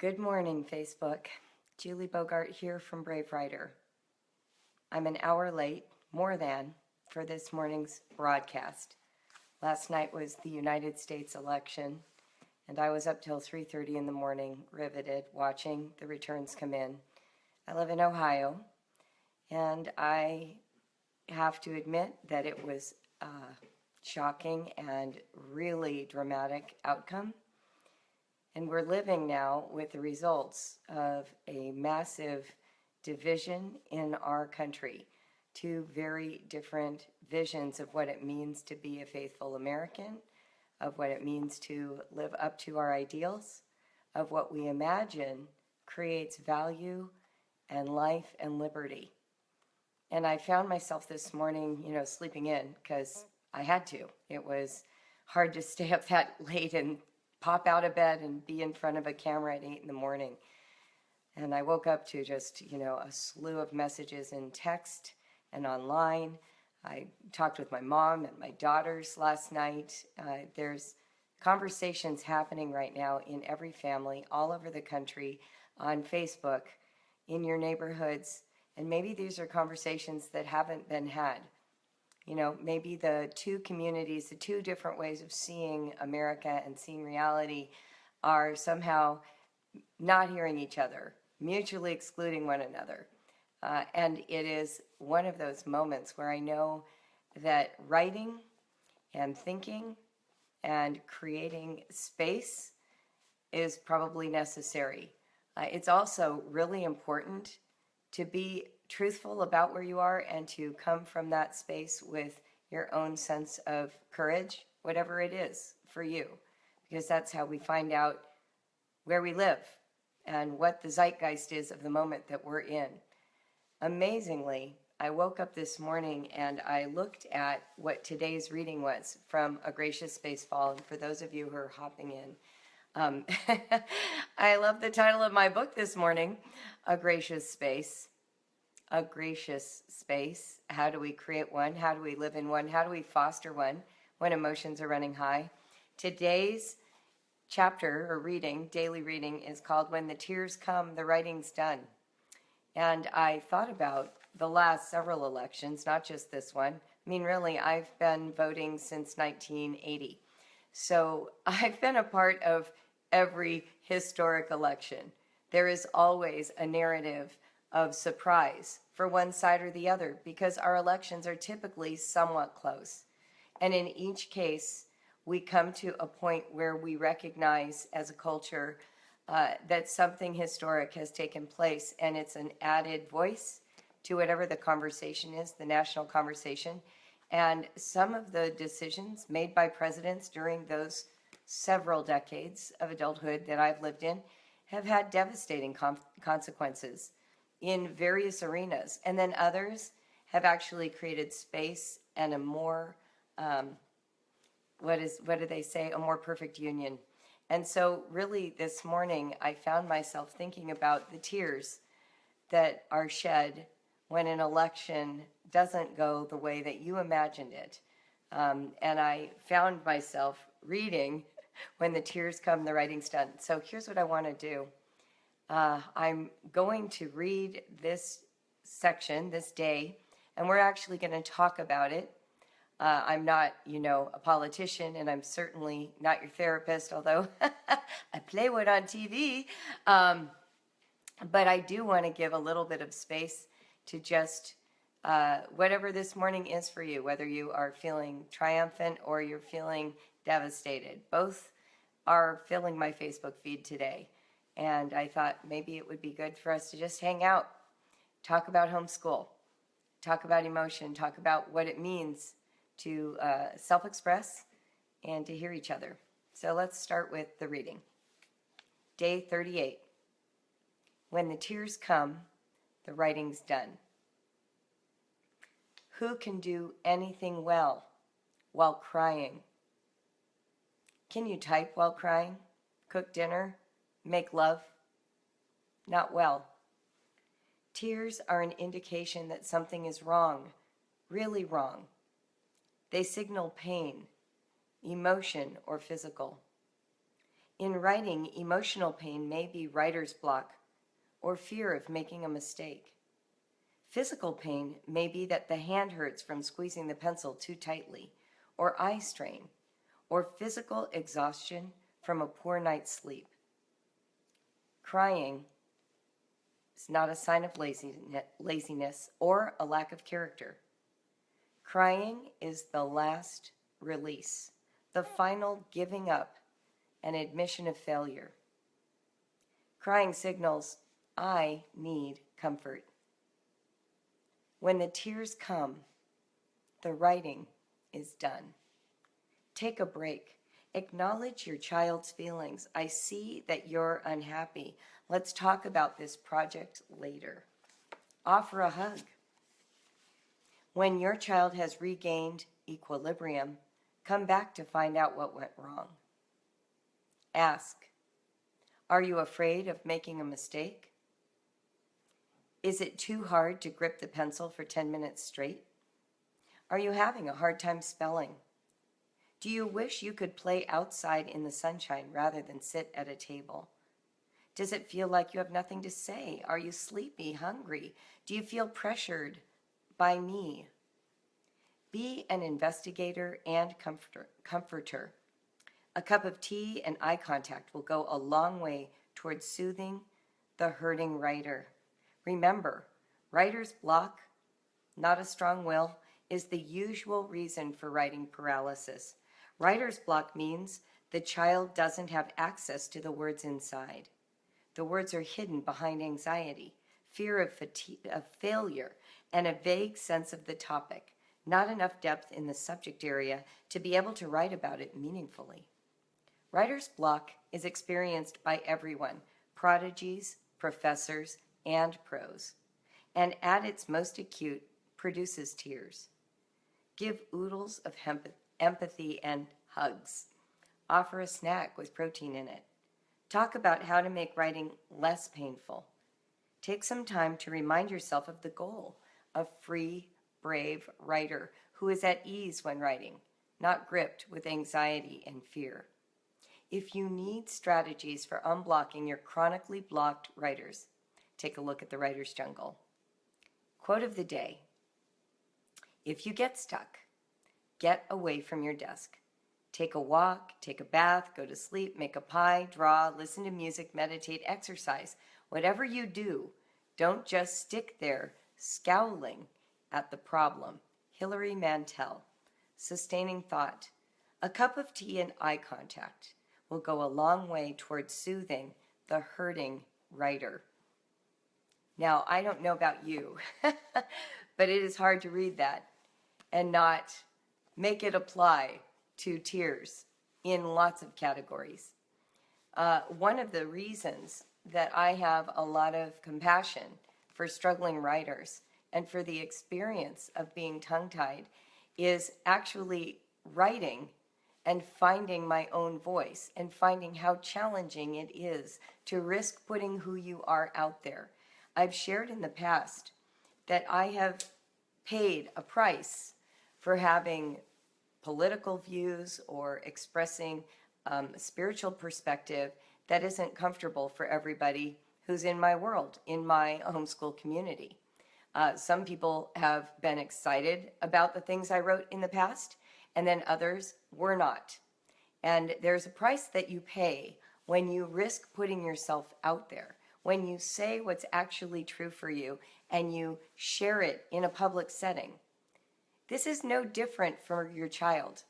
Good morning, Facebook. Julie Bogart here from Brave Writer. I'm an hour late, more than, for this morning's broadcast. Last night was the United States election, and I was up till 3:30 in the morning, riveted, watching the returns come in. I live in Ohio, and I have to admit that it was a shocking and really dramatic outcome. And we're living now with the results of a massive division in our country. Two very different visions of what it means to be a faithful American, of what it means to live up to our ideals, of what we imagine creates value and life and liberty. And I found myself this morning, sleeping in because I had to. It was hard to stay up that late and pop out of bed and be in front of a camera at 8 in the morning. And I woke up to just, a slew of messages in text and online. I talked with my mom and my daughters last night. There's conversations happening right now in every family all over the country, on Facebook, in your neighborhoods. And maybe these are conversations that haven't been had. Maybe the two communities, the two different ways of seeing America and seeing reality are somehow not hearing each other, mutually excluding one another. And it is one of those moments where I know that writing and thinking and creating space is probably necessary. It's also really important to be truthful about where you are and to come from that space with your own sense of courage, whatever it is for you, because that's how we find out where we live and what the zeitgeist is of the moment that we're in. Amazingly, I woke up this morning and I looked at what today's reading was from A Gracious Space Fall. And for those of you who are hopping in, I love the title of my book this morning, A Gracious Space. A gracious space. How do we create one? How do we live in one? How do we foster one when emotions are running high? Today's chapter or reading, daily reading, is called When the Tears Come, the Writing's Done. And I thought about the last several elections, not just this one. I mean, really, I've been voting since 1980. So I've been a part of every historic election. There is always a narrative of surprise for one side or the other because our elections are typically somewhat close. And in each case, we come to a point where we recognize as a culture that something historic has taken place, and it's an added voice to whatever the conversation is, the national conversation. And some of the decisions made by presidents during those several decades of adulthood that I've lived in have had devastating consequences in various arenas, and then others have actually created space and a more, what do they say, a more perfect union. And so really this morning I found myself thinking about the tears that are shed when an election doesn't go the way that you imagined it. And I found myself reading When the Tears Come, the Writing's Done. So here's what I want to do. I'm going to read this section this day, and we're actually going to talk about it. I'm not, a politician, and I'm certainly not your therapist, although I play one on TV. But I do want to give a little bit of space to just whatever this morning is for you, whether you are feeling triumphant or you're feeling devastated. Both are filling my Facebook feed today. And I thought maybe it would be good for us to just hang out, talk about homeschool, talk about emotion, talk about what it means to self-express and to hear each other. So let's start with the reading. Day 38. When the tears come, the writing's done. Who can do anything well while crying? Can you type while crying? Cook dinner? Make love? Not well. Tears are an indication that something is wrong, really wrong. They signal pain, emotion, or physical. In writing, emotional pain may be writer's block or fear of making a mistake. Physical pain may be that the hand hurts from squeezing the pencil too tightly, or eye strain, or physical exhaustion from a poor night's sleep. Crying is not a sign of laziness or a lack of character. Crying is the last release, the final giving up, and admission of failure. Crying signals, I need comfort. When the tears come, the writing is done. Take a break. Acknowledge your child's feelings. I see that you're unhappy. Let's talk about this project later. Offer a hug. When your child has regained equilibrium, come back to find out what went wrong. Ask, are you afraid of making a mistake? Is it too hard to grip the pencil for 10 minutes straight? Are you having a hard time spelling? Do you wish you could play outside in the sunshine rather than sit at a table? Does it feel like you have nothing to say? Are you sleepy, hungry? Do you feel pressured by me? Be an investigator and comforter. A cup of tea and eye contact will go a long way towards soothing the hurting writer. Remember, writer's block, not a strong will, is the usual reason for writing paralysis. Writer's block means the child doesn't have access to the words inside. The words are hidden behind anxiety, fear of failure, and a vague sense of the topic, not enough depth in the subject area to be able to write about it meaningfully. Writer's block is experienced by everyone, prodigies, professors, and pros, and at its most acute, produces tears. Give oodles of empathy and hugs. Offer a snack with protein in it. Talk about how to make writing less painful. Take some time to remind yourself of the goal, a free, brave writer who is at ease when writing, not gripped with anxiety and fear. If you need strategies for unblocking your chronically blocked writers, take a look at the Writer's Jungle. Quote of the day: if you get stuck, get away from your desk. Take a walk, take a bath, go to sleep, make a pie, draw, listen to music, meditate, exercise. Whatever you do, don't just stick there scowling at the problem. Hilary Mantel. Sustaining thought. A cup of tea and eye contact will go a long way towards soothing the hurting writer. Now, I don't know about you, but it is hard to read that and not make it apply to tears in lots of categories. One of the reasons that I have a lot of compassion for struggling writers and for the experience of being tongue-tied is actually writing and finding my own voice and finding how challenging it is to risk putting who you are out there. I've shared in the past that I have paid a price for having political views or expressing a spiritual perspective that isn't comfortable for everybody who's in my world, in my homeschool community. Some people have been excited about the things I wrote in the past, and then others were not. And there's a price that you pay when you risk putting yourself out there, when you say what's actually true for you and you share it in a public setting. This is no different for your child,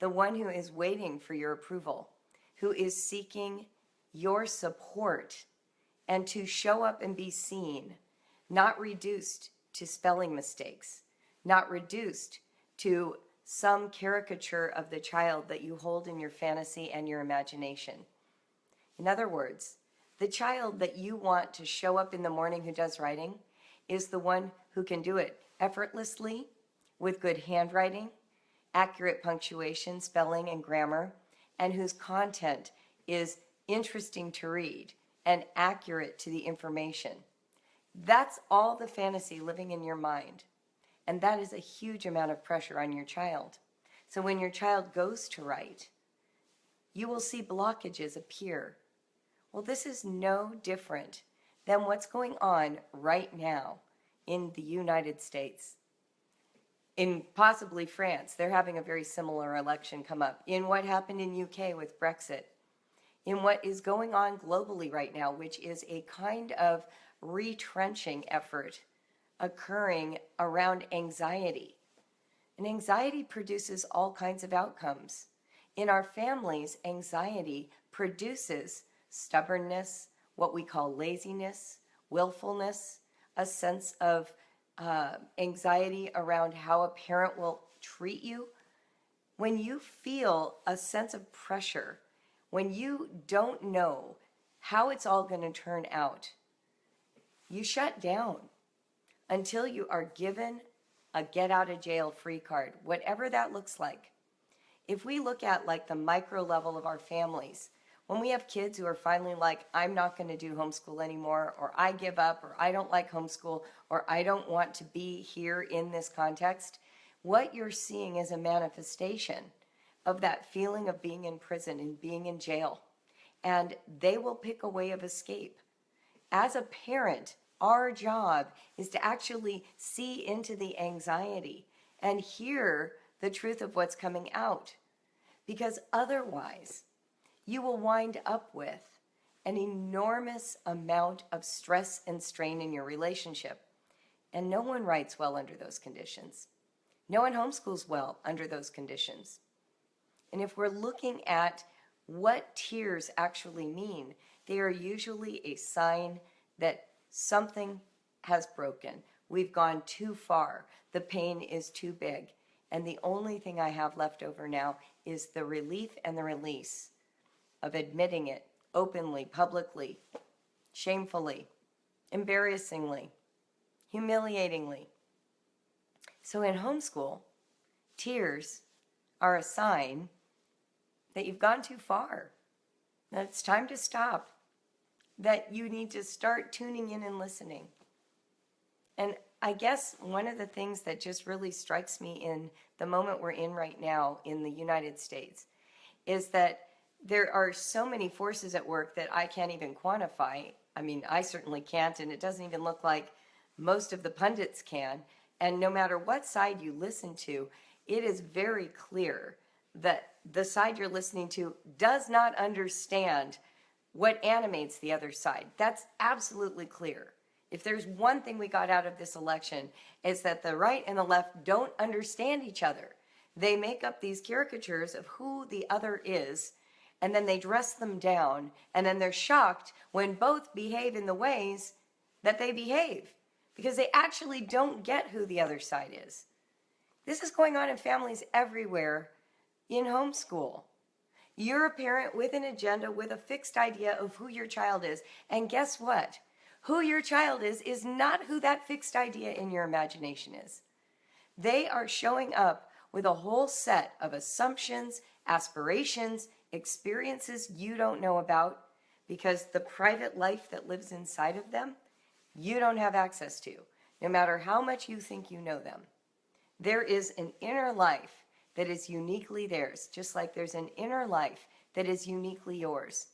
the one who is waiting for your approval, who is seeking your support and to show up and be seen, not reduced to spelling mistakes, not reduced to some caricature of the child that you hold in your fantasy and your imagination. In other words, the child that you want to show up in the morning who does writing is the one who can do it effortlessly, with good handwriting, accurate punctuation, spelling, and grammar, and whose content is interesting to read and accurate to the information. That's all the fantasy living in your mind. And that is a huge amount of pressure on your child. So when your child goes to write, you will see blockages appear. Well, this is no different than what's going on right now in the United States. In possibly France, they're having a very similar election come up. In what happened in UK with Brexit. In what is going on globally right now, which is a kind of retrenching effort occurring around anxiety. And anxiety produces all kinds of outcomes. In our families, anxiety produces stubbornness, what we call laziness, willfulness, a sense of anxiety around how a parent will treat you. When you feel a sense of pressure, when you don't know how it's all going to turn out, you shut down until you are given a get out of jail free card, whatever that looks like. If we look at like the micro level of our families, when we have kids who are finally like, I'm not going to do homeschool anymore, or I give up, or I don't like homeschool, or I don't want to be here in this context, what you're seeing is a manifestation of that feeling of being in prison and being in jail. And they will pick a way of escape. As a parent, our job is to actually see into the anxiety and hear the truth of what's coming out. Because otherwise, you will wind up with an enormous amount of stress and strain in your relationship. And no one writes well under those conditions. No one homeschools well under those conditions. And if we're looking at what tears actually mean, they are usually a sign that something has broken. We've gone too far. The pain is too big. And the only thing I have left over now is the relief and the release of admitting it openly, publicly, shamefully, embarrassingly, humiliatingly. So in homeschool, tears are a sign that you've gone too far, that it's time to stop, that you need to start tuning in and listening. And I guess one of the things that just really strikes me in the moment we're in right now in the United States is that there are so many forces at work that I can't even quantify. I mean, I certainly can't, and it doesn't even look like most of the pundits can. And no matter what side you listen to, it is very clear that the side you're listening to does not understand what animates the other side. That's absolutely clear. If there's one thing we got out of this election, is that the right and the left don't understand each other. They make up these caricatures of who the other is, and then they dress them down, and then they're shocked when both behave in the ways that they behave, because they actually don't get who the other side is. This is going on in families everywhere in homeschool. You're a parent with an agenda, with a fixed idea of who your child is, and guess what? Who your child is not who that fixed idea in your imagination is. They are showing up with a whole set of assumptions, aspirations, experiences you don't know about, because the private life that lives inside of them, you don't have access to, no matter how much you think you know them. There is an inner life that is uniquely theirs, just like there's an inner life that is uniquely yours.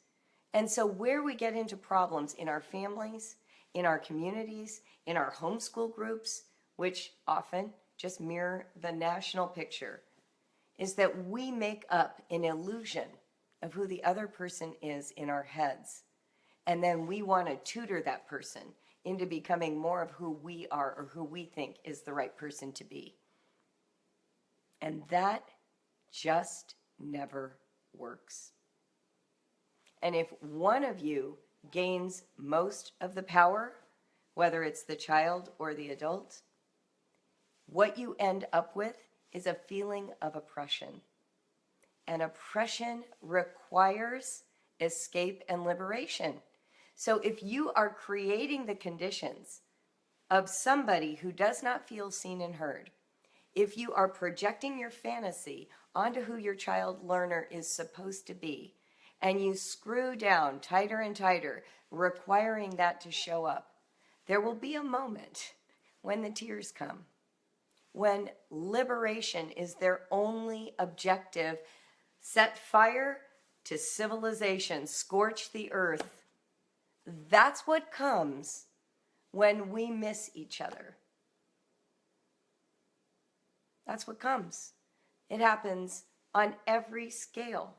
And so where we get into problems in our families, in our communities, in our homeschool groups, which often just mirror the national picture, is that we make up an illusion of who the other person is in our heads. And then we want to tutor that person into becoming more of who we are or who we think is the right person to be. And that just never works. And if one of you gains most of the power, whether it's the child or the adult, what you end up with is a feeling of oppression. And oppression requires escape and liberation. So if you are creating the conditions of somebody who does not feel seen and heard, if you are projecting your fantasy onto who your child learner is supposed to be, and you screw down tighter and tighter, requiring that to show up, there will be a moment when the tears come, when liberation is their only objective. Set fire to civilization, scorch the earth. That's what comes when we miss each other. That's what comes. It happens on every scale.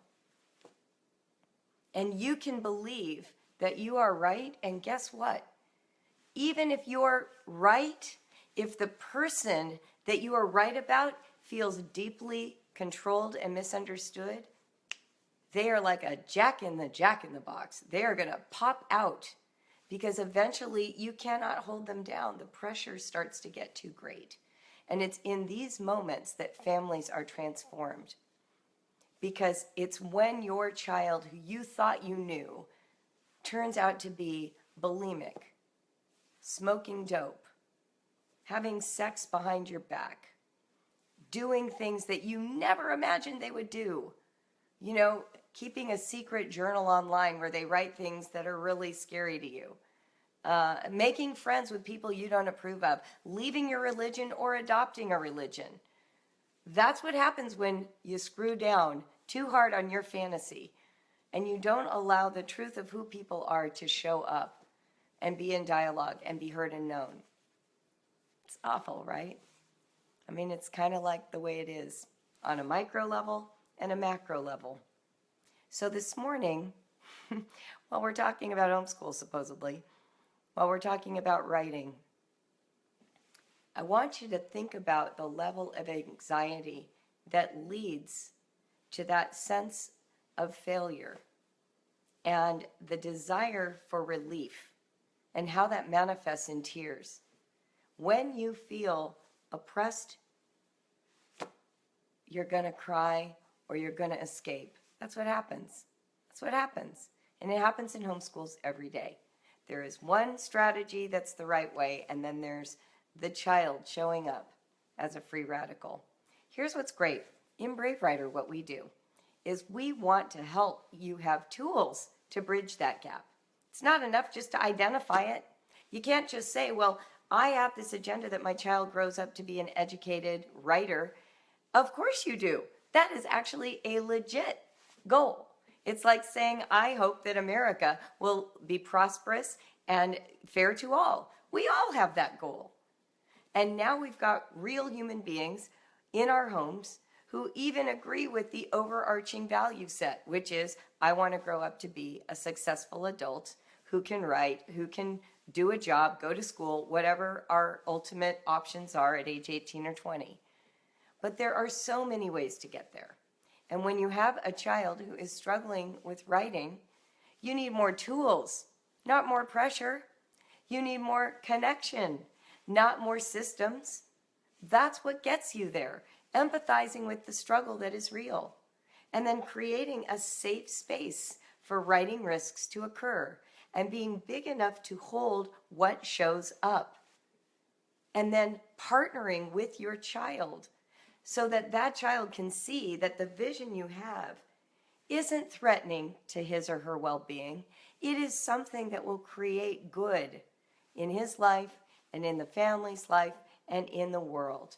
And you can believe that you are right, and guess what? Even if you're right, if the person that you are right about feels deeply controlled and misunderstood, they are like a jack in the box. They are going to pop out because eventually you cannot hold them down. The pressure starts to get too great. And it's in these moments that families are transformed. Because it's when your child, who you thought you knew, turns out to be bulimic, smoking dope, having sex behind your back, doing things that you never imagined they would do. You know, keeping a secret journal online where they write things that are really scary to you. Making friends with people you don't approve of. Leaving your religion or adopting a religion. That's what happens when you screw down too hard on your fantasy and you don't allow the truth of who people are to show up and be in dialogue and be heard and known. It's awful, right? I mean, it's kind of like the way it is on a micro level and a macro level. So this morning, while we're talking about homeschool supposedly, while we're talking about writing, I want you to think about the level of anxiety that leads to that sense of failure and the desire for relief and how that manifests in tears. When you feel oppressed, you're going to cry or you're going to escape. That's what happens. That's what happens. And it happens in homeschools every day. There is one strategy that's the right way, and then there's the child showing up as a free radical. Here's what's great. In Brave Writer, what we do is we want to help you have tools to bridge that gap. It's not enough just to identify it. You can't just say, well, I have this agenda that my child grows up to be an educated writer. Of course you do. That is actually a legit goal. It's like saying, I hope that America will be prosperous and fair to all. We all have that goal. And now we've got real human beings in our homes who even agree with the overarching value set, which is, I want to grow up to be a successful adult who can write, who can do a job, go to school, whatever our ultimate options are at age 18 or 20. But there are so many ways to get there. And when you have a child who is struggling with writing, you need more tools, not more pressure. You need more connection, not more systems. That's what gets you there. Empathizing with the struggle that is real. And then creating a safe space for writing risks to occur and being big enough to hold what shows up. And then partnering with your child so that that child can see that the vision you have isn't threatening to his or her well-being. It is something that will create good in his life and in the family's life and in the world.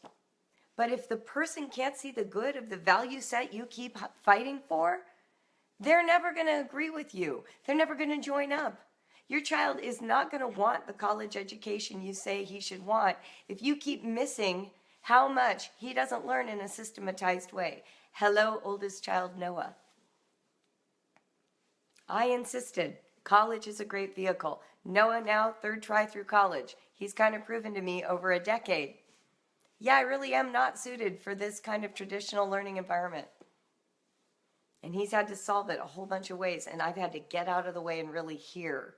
But if the person can't see the good of the value set you keep fighting for, they're never going to agree with you. They're never going to join up. Your child is not going to want the college education you say he should want if you keep missing how much he doesn't learn in a systematized way. Hello, oldest child Noah. I insisted college is a great vehicle. Noah now, third try through college. He's kind of proven to me over a decade. Yeah, I really am not suited for this kind of traditional learning environment. And he's had to solve it a whole bunch of ways, and I've had to get out of the way and really hear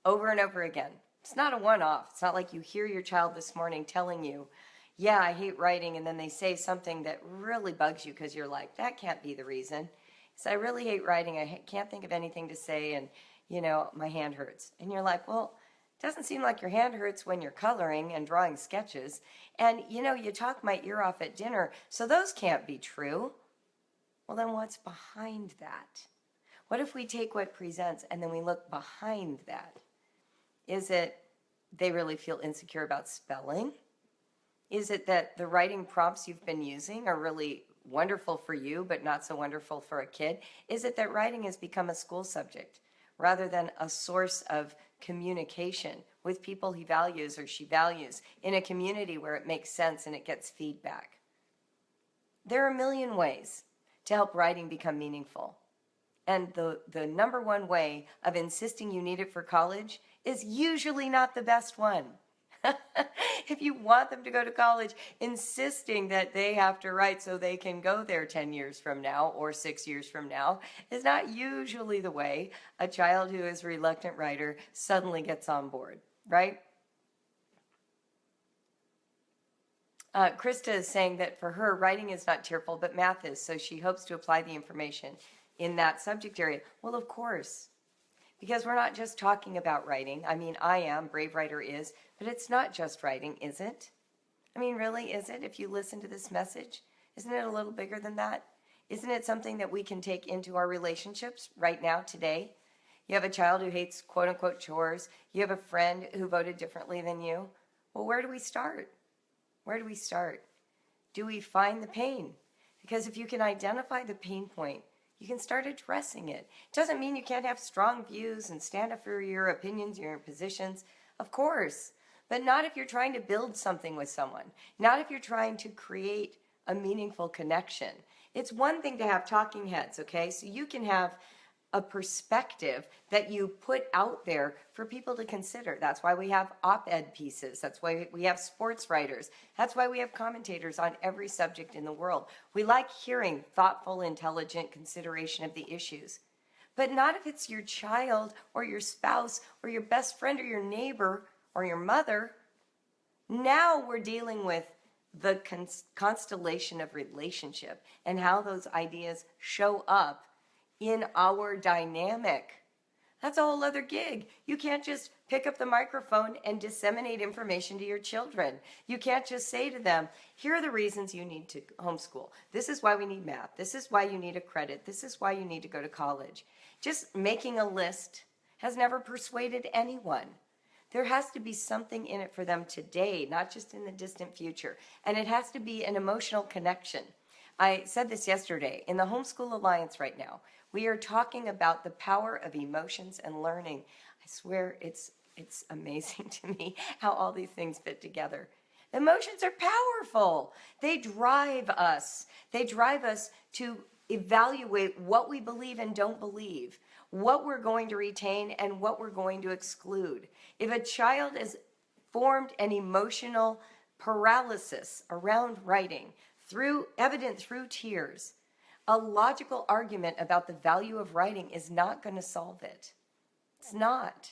over and over again. It's not a one-off. It's not like you hear your child this morning telling you, yeah, I hate writing, and then they say something that really bugs you because you're like, that can't be the reason. So I really hate writing. I can't think of anything to say, and, you know, my hand hurts. And you're like, well, it doesn't seem like your hand hurts when you're coloring and drawing sketches. And, you know, you talk my ear off at dinner, so those can't be true. Well, then what's behind that? What if we take what presents and then we look behind that? Is it they really feel insecure about spelling? Is it that the writing prompts you've been using are really wonderful for you, but not so wonderful for a kid, is it that writing has become a school subject rather than a source of communication with people he values or she values in a community where it makes sense and it gets feedback. There are a million ways to help writing become meaningful. And the number one way of insisting you need it for college is usually not the best one. If you want them to go to college, insisting that they have to write so they can go there 10 years from now or 6 years from now is not usually the way a child who is a reluctant writer suddenly gets on board, right? Krista is saying that for her, writing is not tearful, but math is, so she hopes to apply the information in that subject area. Well, of course, because we're not just talking about writing. I mean, I am, Brave Writer is, but it's not just writing, is it? I mean, really, is it? If you listen to this message, isn't it a little bigger than that? Isn't it something that we can take into our relationships right now, today? You have a child who hates quote-unquote chores. You have a friend who voted differently than you. Well, where do we start? Where do we start? Do we find the pain? Because if you can identify the pain point, you can start addressing it. It doesn't mean you can't have strong views and stand up for your opinions, your positions, of course, but not if you're trying to build something with someone, not if you're trying to create a meaningful connection. It's one thing to have talking heads, okay? So you can have a perspective that you put out there for people to consider. That's why we have op-ed pieces. That's why we have sports writers. That's why we have commentators on every subject in the world. We like hearing thoughtful, intelligent consideration of the issues. But not if it's your child or your spouse or your best friend or your neighbor or your mother. Now we're dealing with the constellation of relationship and how those ideas show up in our dynamic. That's a whole other gig. You can't just pick up the microphone and disseminate information to your children. You can't just say to them, here are the reasons you need to homeschool. This is why we need math. This is why you need a credit. This is why you need to go to college. Just making a list has never persuaded anyone. There has to be something in it for them today, not just in the distant future. And it has to be an emotional connection. I said this yesterday. In the Homeschool Alliance right now, we are talking about the power of emotions and learning. I swear it's amazing to me how all these things fit together. Emotions are powerful. They drive us. They drive us to evaluate what we believe and don't believe, what we're going to retain and what we're going to exclude. If a child has formed an emotional paralysis around writing, evident through tears, a logical argument about the value of writing is not going to solve it. It's not.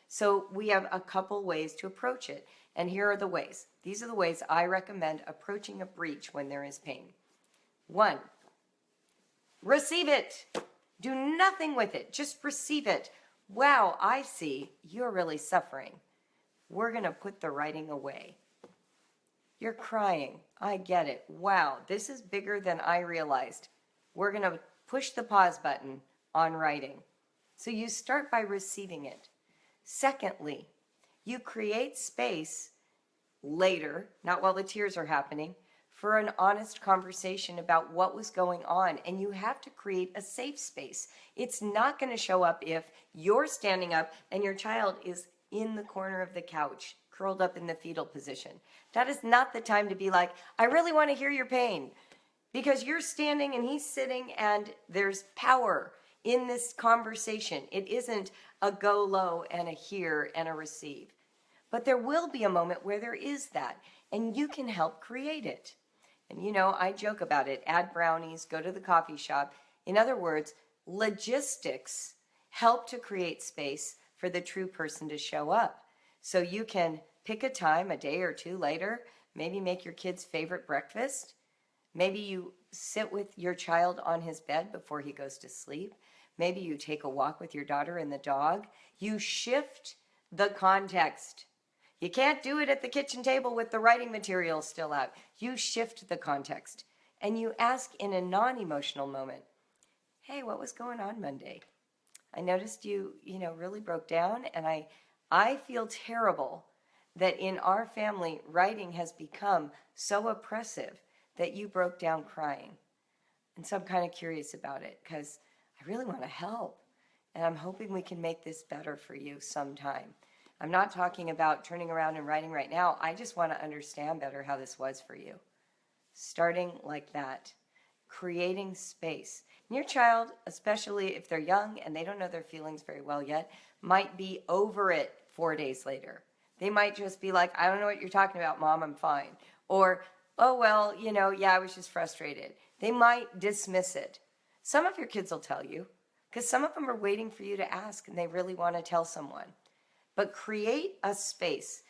So we have a couple ways to approach it. And here are the ways. These are the ways I recommend approaching a breach when there is pain. 1, receive it. Do nothing with it. Just receive it. Wow, I see. You're really suffering. We're going to put the writing away. You're crying. I get it. Wow, this is bigger than I realized. We're going to push the pause button on writing. So you start by receiving it. Secondly, you create space later, not while the tears are happening, for an honest conversation about what was going on. And you have to create a safe space. It's not going to show up if you're standing up and your child is in the corner of the couch, curled up in the fetal position. That is not the time to be like, I really want to hear your pain. Because you're standing and he's sitting and there's power in this conversation. It isn't a go low and a hear and a receive. But there will be a moment where there is that, and you can help create it. And you know, I joke about it. Add brownies, go to the coffee shop. In other words, logistics help to create space for the true person to show up. So you can pick a time, a day or two later, maybe make your kid's favorite breakfast. Maybe you sit with your child on his bed before he goes to sleep. Maybe you take a walk with your daughter and the dog. You shift the context. You can't do it at the kitchen table with the writing material still out. You shift the context and you ask in a non-emotional moment, hey, what was going on Monday? I noticed you really broke down, and I feel terrible that in our family, writing has become so oppressive that you broke down crying. And so I'm kind of curious about it because I really want to help. And I'm hoping we can make this better for you sometime. I'm not talking about turning around and writing right now. I just want to understand better how this was for you. Starting like that, creating space. And your child, especially if they're young and they don't know their feelings very well yet, might be over it 4 days later. They might just be like, I don't know what you're talking about, Mom, I'm fine. Or, oh, well, yeah, I was just frustrated. They might dismiss it. Some of your kids will tell you, because some of them are waiting for you to ask and they really want to tell someone. But create a space.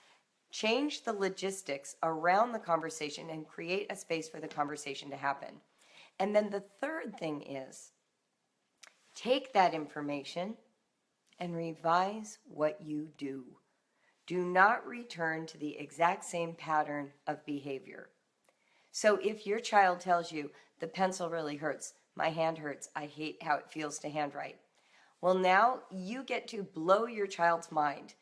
Change the logistics around the conversation and create a space for the conversation to happen. And then the third thing is, take that information and revise what you do. Do not return to the exact same pattern of behavior. So if your child tells you, the pencil really hurts, my hand hurts, I hate how it feels to handwrite. Well, now you get to blow your child's mind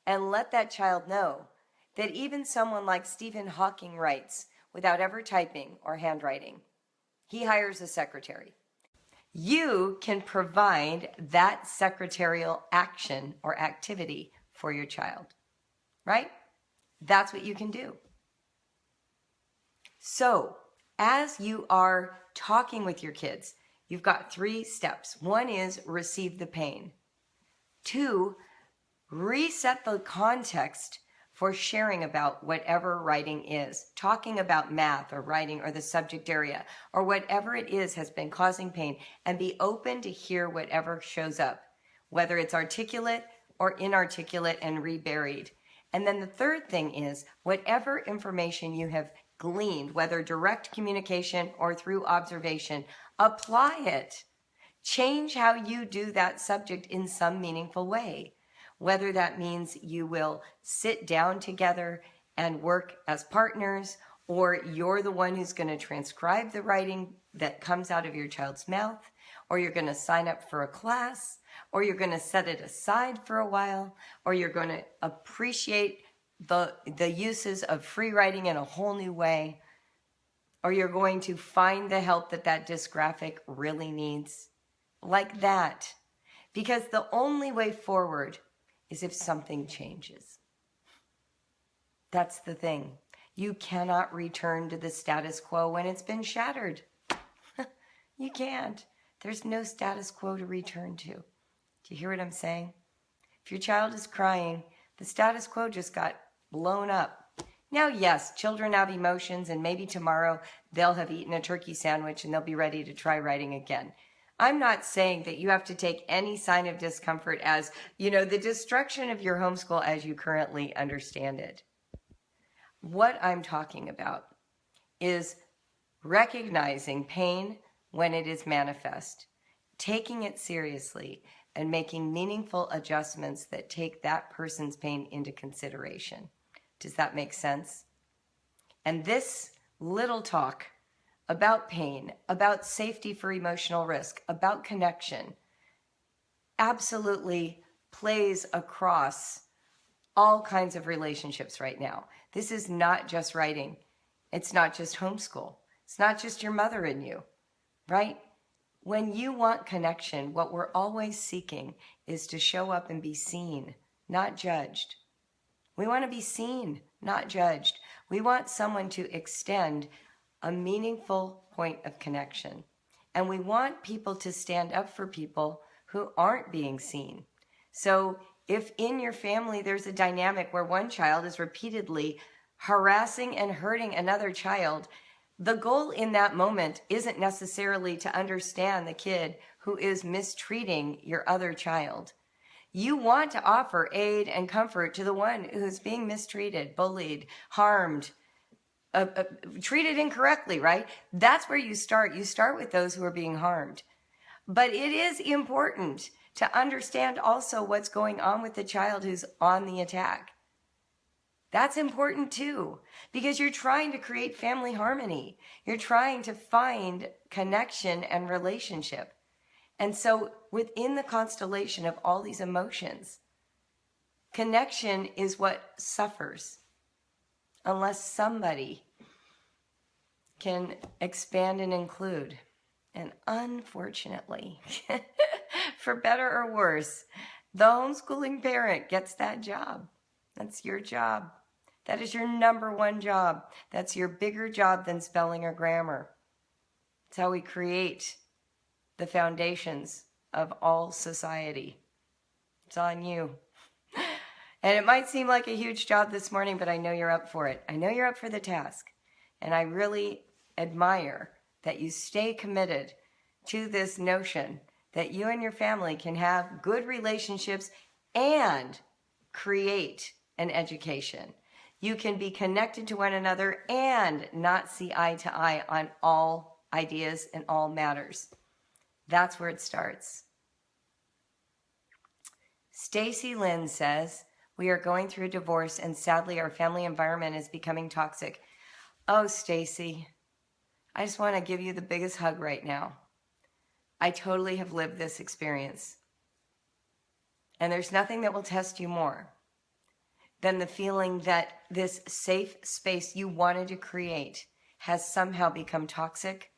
and let that child know that even someone like Stephen Hawking writes without ever typing or handwriting. He hires a secretary. You can provide that secretarial action or activity for your child, right? That's what you can do. So, as you are talking with your kids, you've got 3 steps. 1 is receive the pain. 2, reset the context for sharing about whatever writing is. Talking about math or writing or the subject area or whatever it is has been causing pain, and be open to hear whatever shows up, whether it's articulate or inarticulate and reburied. And then the third thing is whatever information you have gleaned, whether direct communication or through observation, apply it. Change how you do that subject in some meaningful way. Whether that means you will sit down together and work as partners, or you're the one who's going to transcribe the writing that comes out of your child's mouth, or you're going to sign up for a class, or you're going to set it aside for a while, or you're going to appreciate the uses of free writing in a whole new way, or you're going to find the help that dysgraphic really needs. Like that. Because the only way forward is if something changes. That's the thing. You cannot return to the status quo when it's been shattered. You can't. There's no status quo to return to. Do you hear what I'm saying? If your child is crying, the status quo just got blown up. Now, yes, children have emotions, and maybe tomorrow they'll have eaten a turkey sandwich and they'll be ready to try writing again. I'm not saying that you have to take any sign of discomfort as, the destruction of your homeschool as you currently understand it. What I'm talking about is recognizing pain when it is manifest, taking it seriously, and making meaningful adjustments that take that person's pain into consideration. Does that make sense? And this little talk about pain, about safety for emotional risk, about connection, absolutely plays across all kinds of relationships right now. This is not just writing. It's not just homeschool. It's not just your mother and you, right? When you want connection, what we're always seeking is to show up and be seen, not judged. We want to be seen, not judged. We want someone to extend a meaningful point of connection. And we want people to stand up for people who aren't being seen. So if in your family there's a dynamic where one child is repeatedly harassing and hurting another child, the goal in that moment isn't necessarily to understand the kid who is mistreating your other child. You want to offer aid and comfort to the one who's being mistreated, bullied, harmed, treated incorrectly, right? That's where you start. You start with those who are being harmed. But it is important to understand also what's going on with the child who's on the attack. That's important too, because you're trying to create family harmony. You're trying to find connection and relationship. And so within the constellation of all these emotions, connection is what suffers unless somebody can expand and include And unfortunately, for better or worse, the homeschooling parent gets that job. That's your job. That is your number one job. That's your bigger job than spelling or grammar. It's how we create the foundations of all society. It's on you. And it might seem like a huge job this morning, but I know you're up for it. I know you're up for the task. And I really admire that you stay committed to this notion that you and your family can have good relationships and create an education. You can be connected to one another and not see eye to eye on all ideas and all matters. That's where it starts. Stacy Lynn says, we are going through a divorce and sadly our family environment is becoming toxic. Oh, Stacy, I just want to give you the biggest hug right now. I totally have lived this experience. And there's nothing that will test you more than the feeling that this safe space you wanted to create has somehow become toxic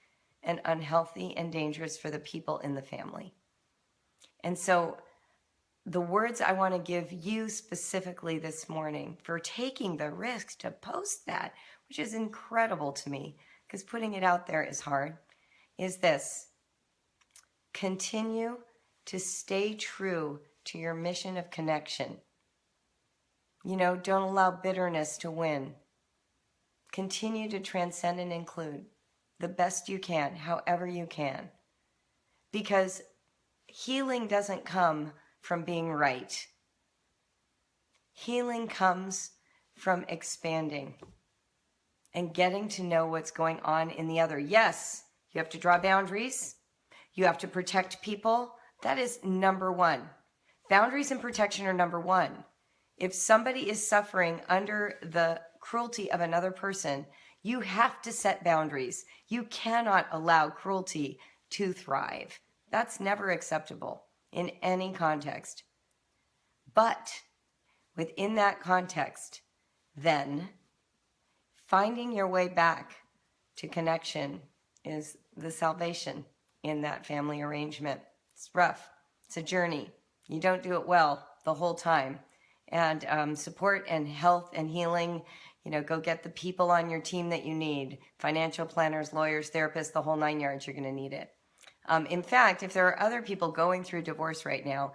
and unhealthy and dangerous for the people in the family. And so the words I want to give you specifically this morning for taking the risk to post that, which is incredible to me because putting it out there is hard, is this: continue to stay true to your mission of connection. You know, don't allow bitterness to win. Continue to transcend and include the best you can, however you can. Because healing doesn't come from being right. Healing comes from expanding and getting to know what's going on in the other. Yes, you have to draw boundaries. You have to protect people. That is number one. Boundaries and protection are number one. If somebody is suffering under the cruelty of another person, you have to set boundaries. You cannot allow cruelty to thrive. That's never acceptable in any context. But within that context, then finding your way back to connection is the salvation in that family arrangement. It's rough. It's a journey. You don't do it well the whole time. And support and health and healing, you know, go get the people on your team that you need. Financial planners, lawyers, therapists, the whole 9 yards, you're going to need it. In fact, if there are other people going through divorce right now,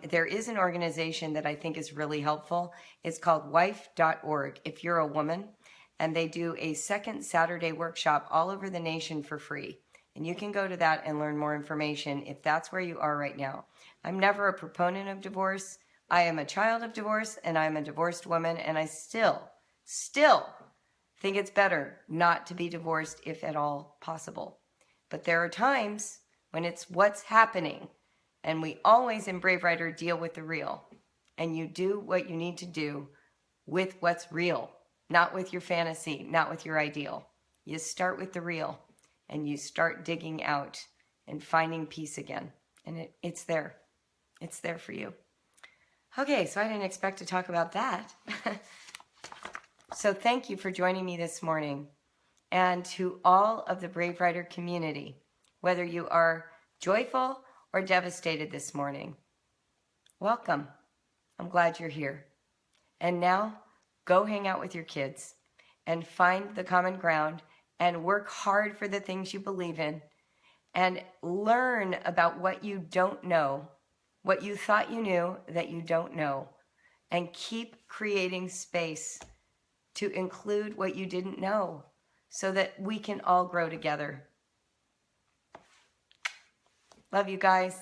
there is an organization that I think is really helpful. It's called wife.org if you're a woman. And they do a second Saturday workshop all over the nation for free. And you can go to that and learn more information if that's where you are right now. I'm never a proponent of divorce. I am a child of divorce and I'm a divorced woman, and I still think it's better not to be divorced if at all possible. But there are times when it's what's happening, and we always in Brave Writer deal with the real. And you do what you need to do with what's real, not with your fantasy, not with your ideal. You start with the real and you start digging out and finding peace again. And it's there. It's there for you. Okay, so I didn't expect to talk about that. So thank you for joining me this morning. And to all of the Brave Writer community, whether you are joyful or devastated this morning, welcome. I'm glad you're here. And now, go hang out with your kids and find the common ground and work hard for the things you believe in and learn about what you don't know, what you thought you knew that you don't know, and keep creating space to include what you didn't know so that we can all grow together. Love you guys.